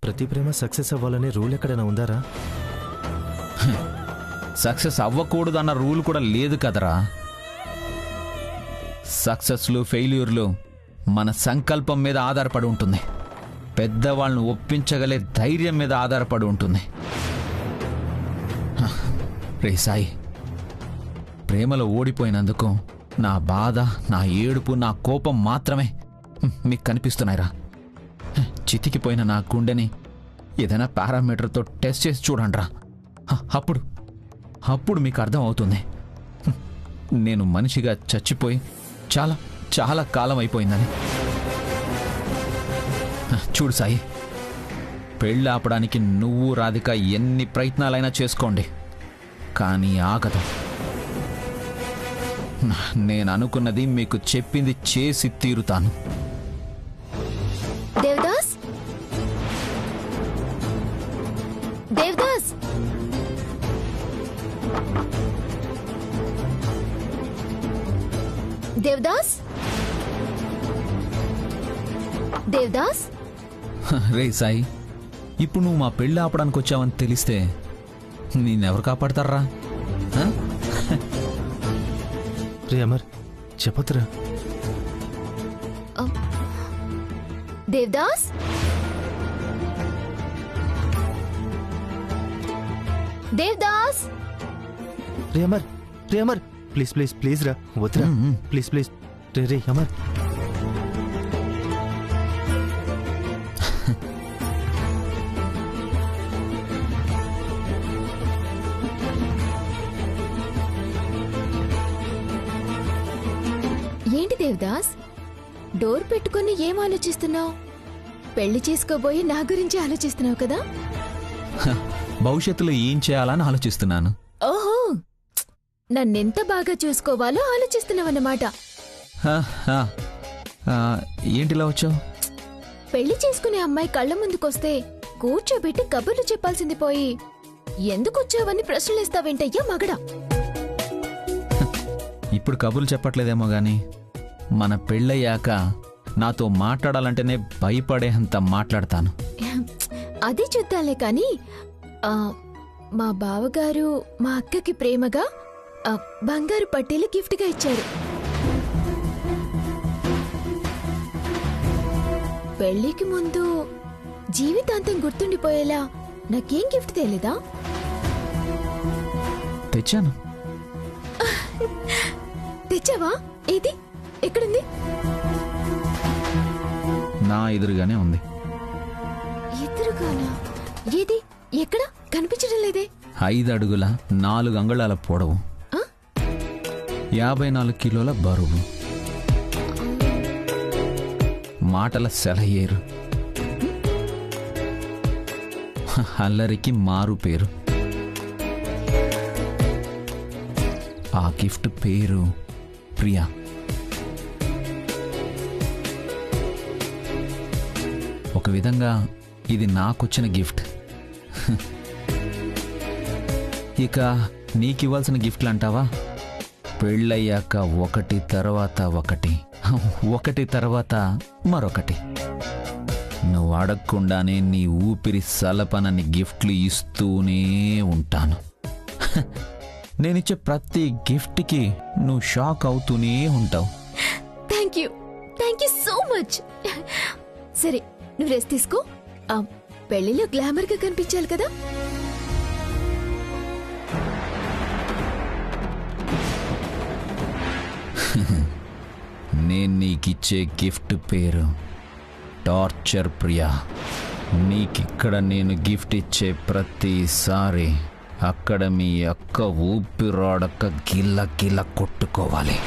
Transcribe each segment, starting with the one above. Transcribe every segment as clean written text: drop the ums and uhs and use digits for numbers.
ప్రతి ప్రేమ సక్సెస్ అవ్వాలనే రూల్ ఎక్కడైనా ఉందారా? సక్సెస్ అవ్వకూడదన్న రూల్ కూడా లేదు కదరా. సక్సెస్లు ఫెయిల్యూర్లు మన సంకల్పం మీద ఆధారపడి ఉంటుంది. పెద్దవాళ్ళను ఒప్పించగలే ధైర్యం మీద ఆధారపడి ఉంటుంది. రే సాయి, ప్రేమలో ఓడిపోయినందుకు నా బాధ, నా ఏడుపు, నా కోపం మాత్రమే మీకు కనిపిస్తున్నాయిరా. చితికిపోయిన నా గుండెని ఏదైనా పారామీటర్తో టెస్ట్ చేసి చూడండిరా. అప్పుడు మీకు అర్థం అవుతుంది నేను మనిషిగా చచ్చిపోయి చాలా చాలా కాలం అయిపోయిందని. చూడు సాయి, పెళ్ళి ఆపడానికి నువ్వు రాధిక ఎన్ని ప్రయత్నాలైనా చేసుకోండి, కానీ ఆగదు. నేను అనుకున్నది మీకు చెప్పింది చేసి తీరుతాను. దేవదాస్, దేవదాస్, దేవదాస్, దేవదాస్. రే సాయి, ఇప్పుడు నువ్వు మా పెళ్ళి ఆపడానికి వచ్చావని తెలిస్తే నేనెవరు కాపాడతారా? రే అమర్, చెప్పొద్దురా. దేవదాస్, దేవదాస్. రే అమర్, రే అమర్, ప్లీజ్ ప్లీజ్ ప్లీజ్ రా, వద్దురా, ప్లీజ్ ప్లీజ్. రే రే అమర్. ఏంటి దేవదాస్, డోర్ పెట్టుకుని ఏం ఆలోచిస్తున్నావు? పెళ్లి చేసుకోబోయి నా గురించి ఆలోచిస్తున్నావు కదా? భవిష్యత్తులో ఏం చేయాలని ఆలోచిస్తున్నాను. ఓహో, నన్నెంత బాగా చూసుకోవాలో ఆలోచిస్తున్నావన్నమాట. ఏంటిలా వచ్చావు? పెళ్లి చేసుకునే అమ్మాయి కళ్ళ ముందుకొస్తే కూర్చోబెట్టి కబుర్లు చెప్పాల్సింది పోయి ఎందుకొచ్చావని ప్రశ్నలేస్తావేంటయ్యా మగడా? ఇప్పుడు కబుర్లు చెప్పట్లేదేమో గాని మన పెళ్ళయ్యాక నాతో మాట్లాడాలంటేనే భయపడేంత మాట్లాడతాను. అదే చూద్దాంలే కాని, మా బావగారు మా అక్కకి ప్రేమగా బంగారు పట్టీలు గిఫ్ట్గా ఇచ్చారు. పెళ్లికి ముందు జీవితాంతం గుర్తుండిపోయేలా నాకేం గిఫ్ట్ తెలీదా? తెచ్చాను. తెచ్చావా? ఏది, ఎక్కడుంది? నా ఎదురుగానే ఉంది. ఎదురుగానా? ఏది, ఎక్కడ కనిపించడం లేదే. 5 అడుగుల 4 అంగుళాల పొడవు, 54 కిలోల బరువు, మాటల సెలయేరు, అల్లరికి మారు పేరు. ఆ గిఫ్ట్ పేరు ప్రియా. ఒక విధంగా ఇది నాకొచ్చిన గిఫ్ట్. ఇక నీకివ్వాల్సిన గిఫ్ట్లు అంటావా? పెళ్ళయ్యాక ఒకటి తర్వాత ఒకటి, ఒకటి తర్వాత మరొకటి. నువ్వు అడగకుండానే నీ ఊపిరి సలపనని గిఫ్ట్లు ఇస్తూనే ఉంటాను. నేనిచ్చే ప్రతి గిఫ్ట్కి నువ్వు షాక్ అవుతూనే ఉంటావు. Thank you so much. సరే, నువ్వు రెస్ట్ తీసుకో. పెళ్లిలో గ్లామర్గా కనిపించాలి కదా. నేను నీకిచ్చే గిఫ్ట్ పేరు టార్చర్ ప్రియా. నీకిక్కడ నేను గిఫ్ట్ ఇచ్చే ప్రతిసారి అక్కడ మీ అక్క ఊపిరాడక గిల్ల గిల్ల కొట్టుకోవాలి.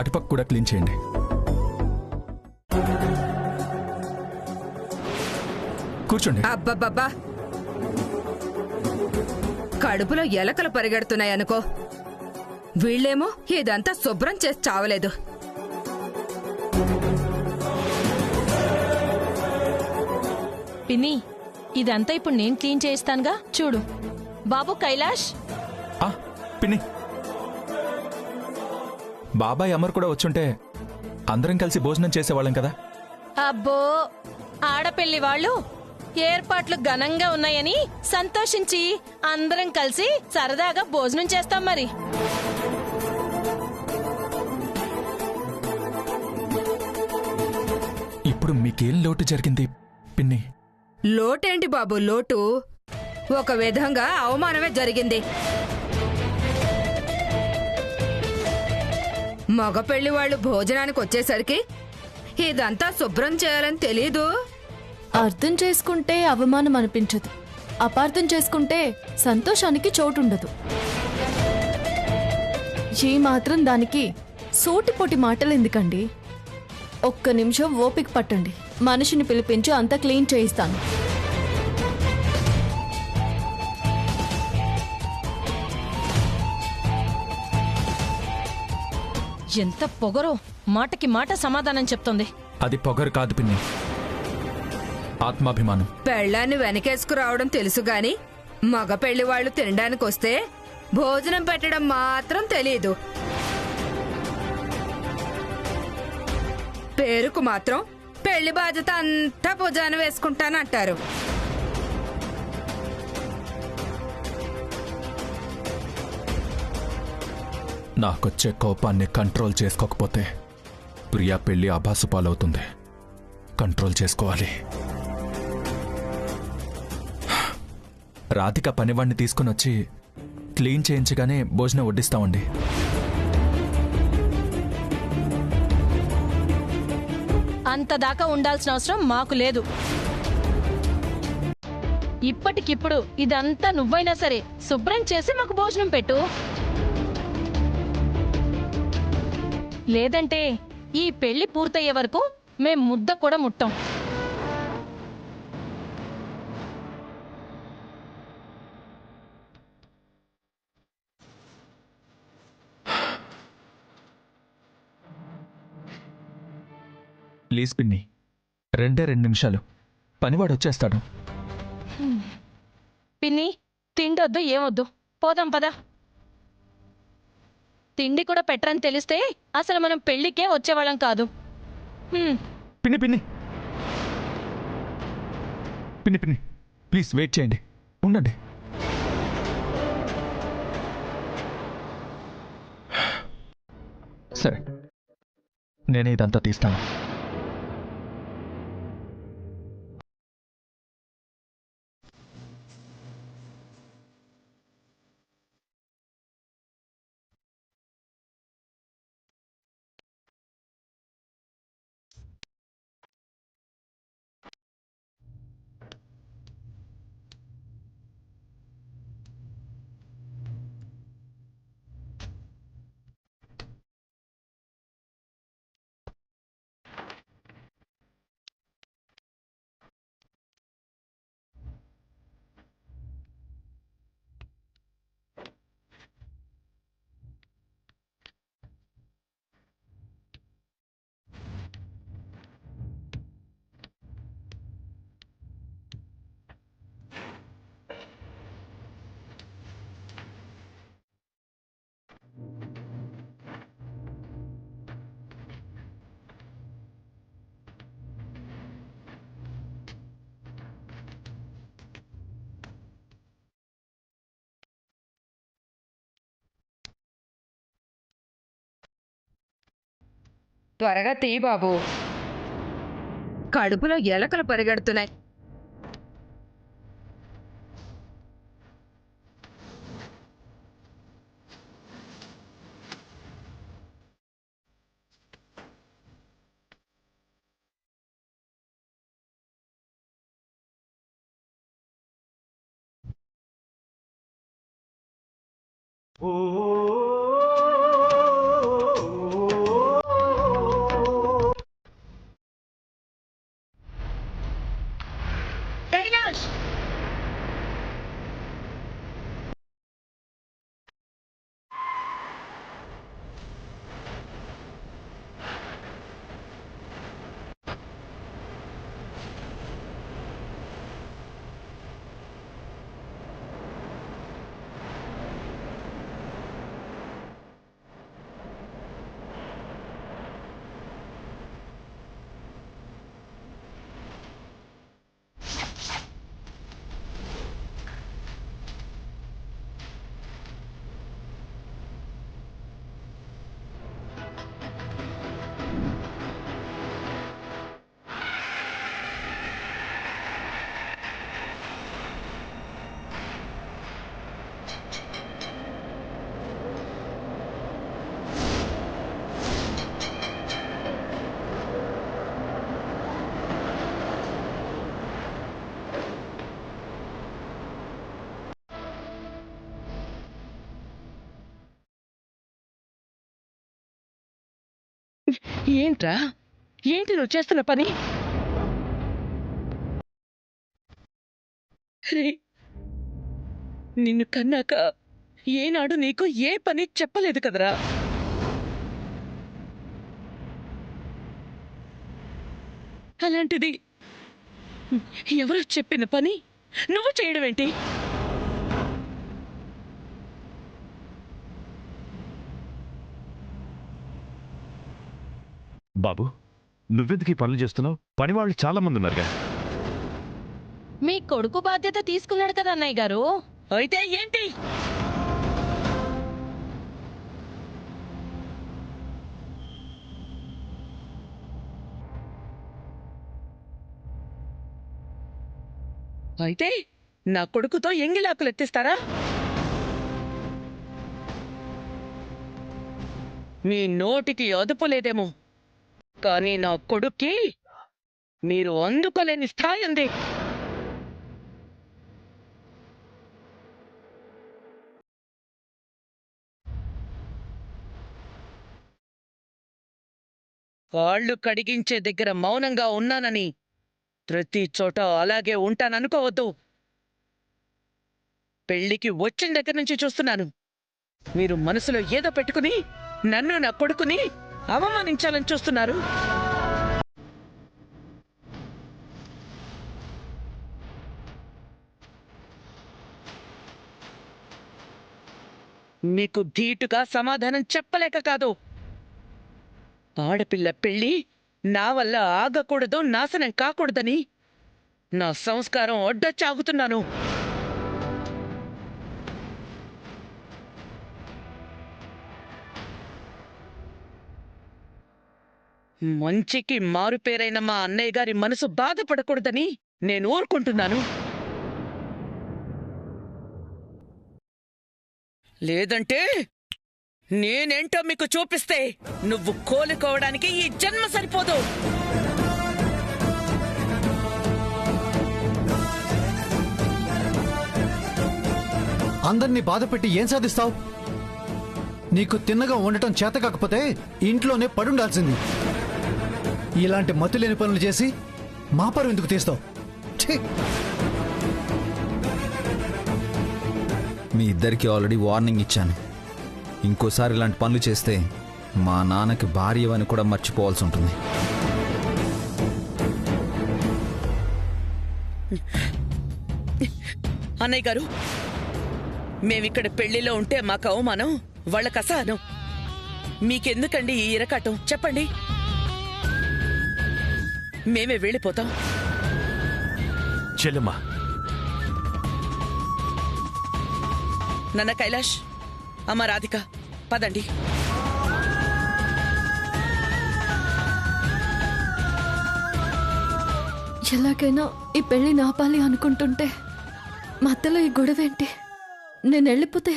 అటుపక్క కూడా క్లీన్ చేయండి. కూర్చోండి. అబ్బబ్బబ్బా, కడుపులో ఎలకలు పరిగెడుతున్నాయనుకో. వీళ్ళేమో ఇదంతా శుభ్రం చేసి చావలేదు. పిన్ని, ఇదంతా ఇప్పుడు నేను క్లీన్ చేయిస్తానుగా, చూడు. బాబు కైలాష్, ఆ, పిన్ని, బాబాయ్ అమర్ కూడా వచ్చుంటే అందరం కలిసి భోజనం చేసేవాళ్ళం కదా. అబ్బో, ఆడపెళ్లి వాళ్ళు ఏర్పాట్లు ఘనంగా ఉన్నాయని సంతోషించి అందరం కలిసి సరదాగా భోజనం చేస్తాం మరి. ఇప్పుడు మీకేం లోటు జరిగింది పిన్ని? లోటేంటి బాబు లోటు? ఒక విధంగా అవమానమే జరిగింది. మగ పెళ్లి వాళ్ళు భోజనానికి వచ్చేసరికి ఇదంతా శుభ్రం చేయాలని తెలీదు. అర్థం చేసుకుంటే అవమానం అనిపించదు, అపార్థం చేసుకుంటే సంతోషానికి చోటుండదు. ఏ మాత్రం దానికి సూటిపోటి మాటలు ఎందుకండి? ఒక్క నిమిషం ఓపిక పట్టండి, మనిషిని పిలిపించి అంతా క్లీన్ చేయిస్తాను. ఎంత పొగరో, మాటకి మాట సమాధానం చెప్తోంది. అది పొగరు కాదు పిన్ని, ఆత్మాభిమానం. పెళ్ళాన్ని వెనకేసుకురావడం తెలుసు గాని మగ పెళ్లి వాళ్ళు తినడానికి వస్తే భోజనం పెట్టడం మాత్రం తెలీదు. పేరుకు మాత్రం పెళ్లి బాధ్యత అంతా భుజాన వేసుకుంటానంటారు. నాకొచ్చే కోపాన్ని కంట్రోల్ చేసుకోకపోతే ప్రియా పెళ్లి ఆభాసు పాలవుతుంది. కంట్రోల్ చేసుకోవాలి. రాధిక పనివాణ్ణి తీసుకుని వచ్చి క్లీన్ చేయించగానే భోజనం వడ్డిస్తామండి. అంత దాకా ఉండాల్సిన అవసరం మాకు లేదు. ఇప్పటికిప్పుడు ఇదంతా నువ్వైనా సరే శుభ్రం చేసి మాకు భోజనం పెట్టు. లేదంటే ఈ పెళ్లి పూర్తయ్యే వరకు మేం ముద్ద కూడా ముట్టాం. ప్లీజ్ పిన్ని, 2 నిమిషాలు, పనివాడు వచ్చేస్తాడు. పిన్ని, తిండొద్దు ఏమొద్దు, పోదాం పదా. తిండి కూడా పెట్టరని తెలిస్తే అసలు మనం పెళ్లికే వచ్చేవాళ్ళం కాదు. పిన్ని పిన్ని పిన్ని పిన్ని ప్లీజ్ వెయిట్ చేయండి, ఉండండి. సరే, నేనే ఇదంతా తీస్తాను. త్వరగా తీ బాబు, కడుపులో ఎలకలు పరిగెడుతున్నాయి. ఓ ఏంట్రా ఏంటి నువ్వు చేస్తున్న పని? రే, నిన్ను కన్నాక ఏనాడు నీకు ఏ పని చెప్పలేదు కదరా. అలాంటిది ఎవరో చెప్పిన పని నువ్వు చేయడం ఏంటి? బాబు, నువ్వెందుకు ఈ పనులు చేస్తున్నావు? పని వాళ్ళు చాలా మంది ఉన్నారుగా. మీ కొడుకు బాధ్యత తీసుకున్నాడు కదా అన్నయ్య గారు. అయితే ఏంటి? అయితే నా కొడుకుతో ఎంగిలాకులు ఎత్తిస్తారా? మీ నోటికి అదుపు లేదేమో, కానీ నా కొడుక్కి మీరు అందుకోలేని స్థాయి ఉంది. కాళ్ళు కడిగించే దగ్గర మౌనంగా ఉన్నానని ప్రతి చోట అలాగే ఉంటాననుకోవద్దు. పెళ్లికి వచ్చిన దగ్గర నుంచి చూస్తున్నాను, మీరు మనసులో ఏదో పెట్టుకుని నన్ను నా కొడుకుని అవమానించాలని చూస్తున్నారు. మీకు ధీటుగా సమాధానం చెప్పలేక కాదు, ఆడపిల్ల పెళ్లి నా వల్ల ఆగకూడదు, నాశనం కాకూడదని నా సంస్కారం అడ్డొచ్చాగుతున్నాను. మంచికి మారుపేరైన మా అన్నయ్య గారి మనసు బాధపడకూడదని నేను ఊరుకుంటున్నాను. లేదంటే నేనేంటో మీకు చూపిస్తే నువ్వు కోలుకోవడానికి ఈ జన్మ సరిపోదు. అందరినీ బాధపెట్టి ఏం సాధిస్తావు? నీకు తిన్నగా ఉండటం చేత కాకపోతే ఇంట్లోనే పడుండాల్సింది. ఇలాంటి మతులేని పనులు చేసి మా పరువు ఎందుకు తీస్తావు? ఛీ! మీ ఇద్దరికి ఆల్రెడీ వార్నింగ్ ఇచ్చాను. ఇంకోసారి ఇలాంటి పనులు చేస్తే మా నాన్నకి భార్యవని కూడా మర్చిపోవాల్సి ఉంటుంది. అన్నయ్య గారు, మేమిక్కడ పెళ్లిలో ఉంటే మాకు అవమానం, వాళ్ళకి అసహనం. మీకెందుకండి ఈ ఇరకాటం చెప్పండి, మేమే వెళ్ళిపోతాం. చెల్లెమ్మా, నాన్న కైలాష్, అమ్మ రాధిక, పదండి. ఎలాగైనా ఈ పెళ్లి నాపాలి అనుకుంటుంటే మధ్యలో ఈ గొడవేంటి? నేను వెళ్ళిపోతే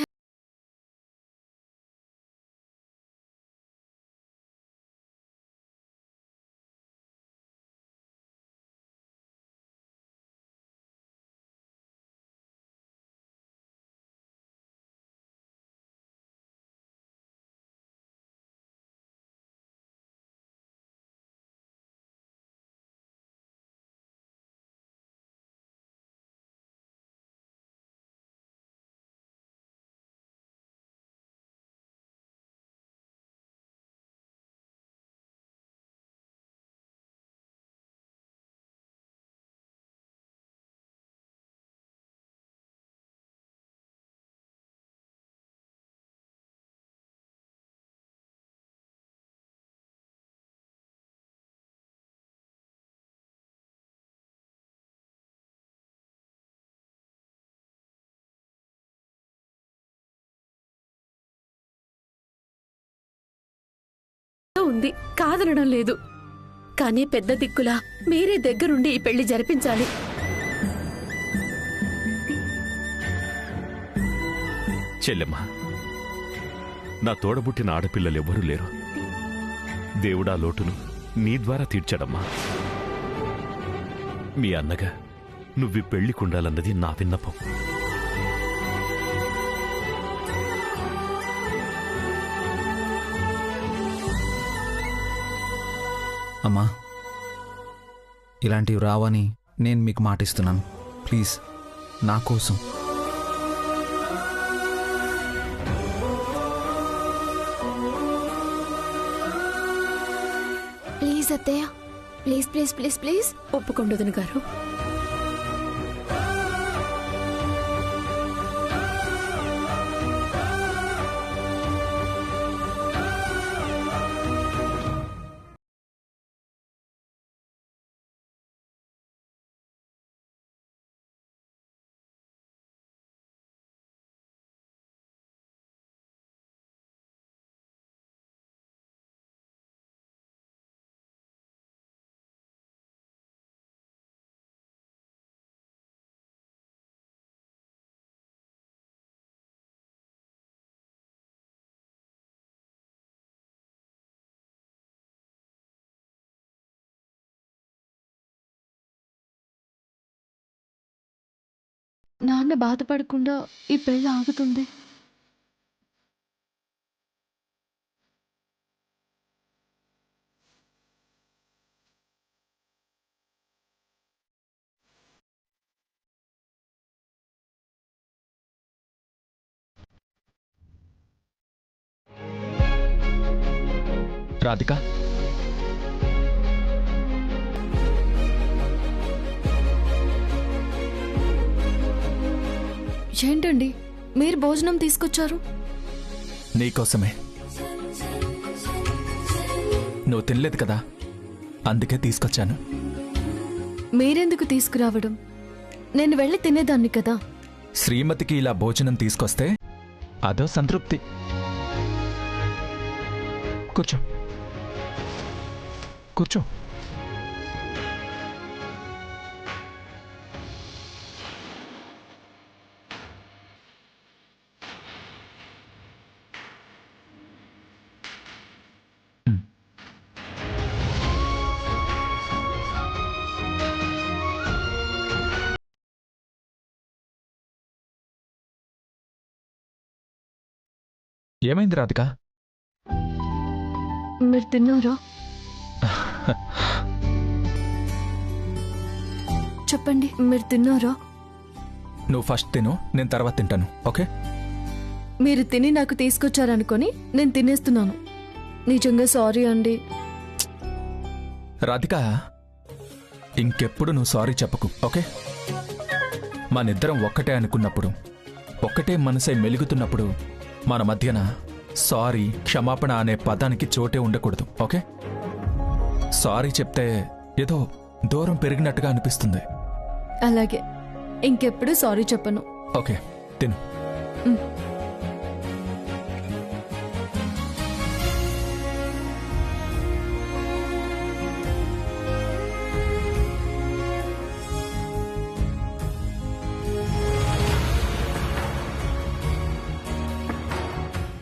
ఉంది, కాదనడం లేదు. కానీ పెద్ద దిక్కులా మీరే దగ్గరుండి ఈ పెళ్లి జరిపించాలి. చెల్లెమ్మా, నా తోడబుట్టిన ఆడపిల్లలెవ్వరూ లేరు. దేవుడా లోటును నీ ద్వారా తీర్చాడమ్మా. మీ అన్నగా నువ్వు పెళ్లికుండాలన్నది నా విన్నపం. అమ్మా, ఇలాంటివి రావని నేను మీకు మాటిస్తున్నాను. ప్లీజ్, నా కోసం. ప్లీజ్ అత్తయ్య, ప్లీజ్ ప్లీజ్ ప్లీజ్ ప్లీజ్. ఒప్పుకోండి వదిన గారు. నాన్న బాధపడకుండా ఈ పెళ్ళి ఆగుతుంది. రాధిక, ఏంటండి మీరు భోజనం తీసుకొచ్చారు? నీకోసమే. నువ్వు తినలేదు కదా, అందుకే తీసుకొచ్చాను. మీరెందుకు తీసుకురావడం? నేను వెళ్ళి తినేదాన్ని కదా. శ్రీమతికి ఇలా భోజనం తీసుకొస్తే అదో సంతృప్తి. కూర్చో కూర్చో. ఏమైంది రాధిక? మీరు తిన్నారా? చెప్పండి, మీరు తిన్నారా? నువ్వు ఫస్ట్ తిను, నేను తర్వాత తింటాను. ఓకే? మీరు తిని నాకు తీసుకొచ్చారనుకొని నేను తినేస్తున్నాను. నిజంగా సారీ అండి. రాధిక, ఇంకెప్పుడు నువ్వు సారీ చెప్పకు. ఓకే? మనిద్దరం ఒక్కటే అనుకున్నప్పుడు, ఒక్కటే మనసై మెలుగుతున్నప్పుడు మన మధ్యన సారీ, క్షమాపణ అనే పదానికి చోటే ఉండకూడదు. ఓకే? సారీ చెప్తే ఏదో దూరం పెరిగినట్టుగా అనిపిస్తుంది. అలాగే, ఇంకెప్పుడు సారీ చెప్పను. ఓకే, తిను.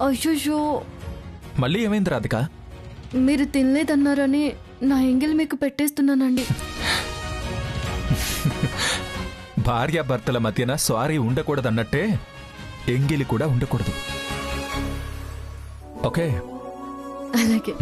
అయ్యో, మళ్ళీ ఏమైంది రాధిక? మీరు తినలేదన్నారని నా ఎంగిల్ మీకు పెట్టేస్తున్నానండి. భార్యాభర్తల మధ్యన సారీ ఉండకూడదన్నట్టే ఎంగిలి కూడా ఉండకూడదు. ఓకే? అలాగే.